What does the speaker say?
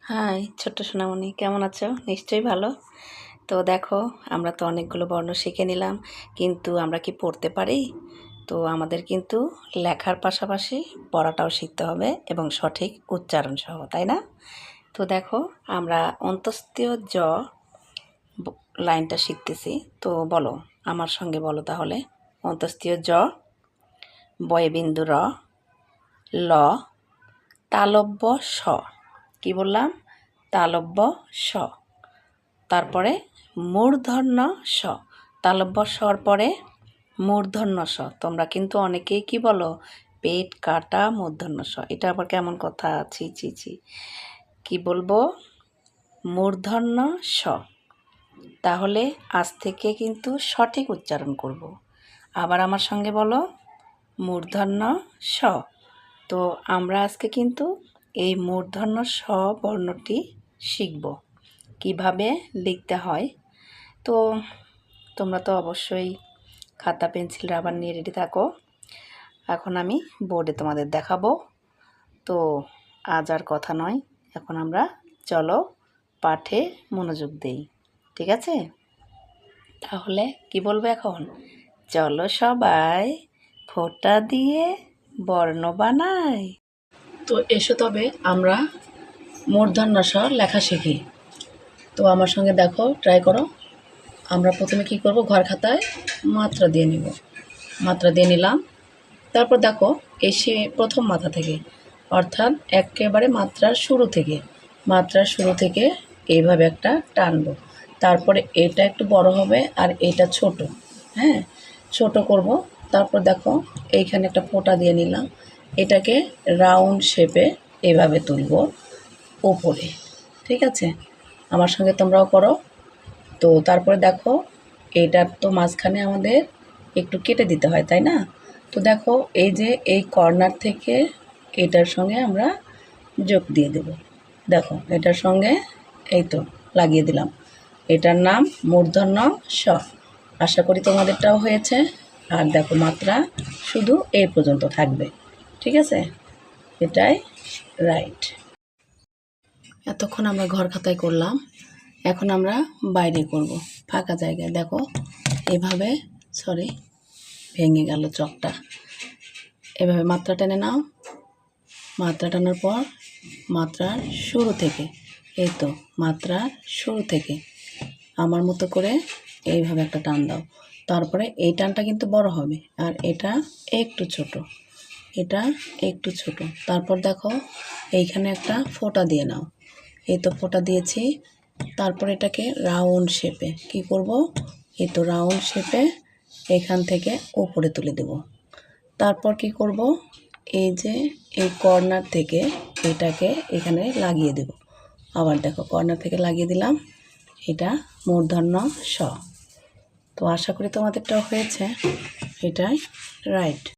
High ছোট্ট সোনামণি, কেমন আছো? নিশ্চয়ই ভালো। তো দেখো, আমরা তো অনেকগুলো বর্ণ শিখে নিলাম, কিন্তু আমরা কি পড়তে পারি? তো আমাদের কিন্তু লেখার পাশাপাশি পড়াটাও শিখতে হবে এবং সঠিক উচ্চারণ সহ, তাই না? তো দেখো, আমরা অন্তস্তীয় জ লাইনটা শিখতেছি। তো বলো, আমার সঙ্গে বলো তাহলে। অন্তস্তীয় জ, বয়বিন্দু র, ল, তালব্য স। কি বললাম? তালব্য স। তারপরে মূর্ধন্য স। তালব্য স্বর পরে মূর্ধন্য স। তোমরা কিন্তু অনেকেই কি বলো? পেট কাটা মূর্ধন্য স। এটা আবার কেমন কথা? ছি ছি ছি। কি বলবো? মূর্ধন্য স। তাহলে আজ থেকে কিন্তু সঠিক উচ্চারণ করব। আবার আমার সঙ্গে বলো, মূর্ধন্য স। তো আমরা আজকে কিন্তু এই মূর্ধন্য স বর্ণটি শিখব, কিভাবে লিখতে হয়। তো তোমরা তো অবশ্যই খাতা পেন্সিল রাবার নিয়ে রেডি থাকো। এখন আমি বোর্ডে তোমাদের দেখাবো। তো আজ আর কথা নয়, এখন আমরা চলো পাঠে মনোযোগ দেই। ঠিক আছে? তাহলে কি বলবো এখন? চলো সবাই ফোঁটা দিয়ে বর্ণ বানাই। তো এসো তবে আমরা মূর্ধন্য স লেখা শিখি। তো আমার সঙ্গে দেখো, ট্রাই করো। আমরা প্রথমে কি করব? ঘর খাতায় মাত্রা দিয়ে নিব। মাত্রা দিয়ে নিলাম। তারপর দেখো, এসে প্রথম মাথা থেকে, অর্থাৎ একেবারে মাত্রার শুরু থেকে এইভাবে একটা টানবো। তারপরে এটা একটু বড় হবে আর এটা ছোট। হ্যাঁ, ছোট করব। তারপর দেখো, এইখানে একটা ফোঁটা দিয়ে নিলাম। এটাকে রাউন্ড শেপে এইভাবে তুলব ওপরে। ঠিক আছে? আমার সঙ্গে তোমরাও করো। তো তারপরে দেখো, এটা তো মাঝখানে আমাদের একটু কেটে দিতে হয়, তাই না? তো দেখো, এই যে এই কর্নার থেকে এটার সঙ্গে আমরা যোগ দিয়ে দেব। দেখো, এটার সঙ্গে এই তো লাগিয়ে দিলাম। এটার নাম মূর্ধন্য স। আশা করি তোমাদেরটাও হয়েছে। আর দেখো, মাত্রা শুধু এই পর্যন্ত থাকবে। ঠিক আছে? এটাই রাইট। এতক্ষণ আমরা ঘর খাতায় করলাম, এখন আমরা বাইরে করব, ফাঁকা জায়গায়। দেখো, এভাবে, সরি ভেঙে গেল চকটা। এভাবে মাত্রা টেনে নাও। মাত্রা টানার পর মাত্রার শুরু থেকে, এই তো মাত্রার শুরু থেকে আমার মতো করে এইভাবে একটা টান দাও। তারপরে এই টানটা কিন্তু বড় হবে আর এটা একটু ছোট, এটা একটু ছোট। তারপর দেখো, এইখানে একটা ফোঁটা দিয়ে নাও। এই তো ফোঁটা দিয়েছি। তারপর এটাকে রাউন্ড শেপে কি করব? এই তো রাউন্ড শেপে এখান থেকে উপরে তুলে দেব। তারপর কি করব? এই যে এই কর্নার থেকে এটাকে এখানে লাগিয়ে দেব। আবার দেখো, কর্নার থেকে লাগিয়ে দিলাম। এটা মূর্ধন্য স। তো আশা করি তোমাদেরটাও হয়েছে। এটাই রাইট।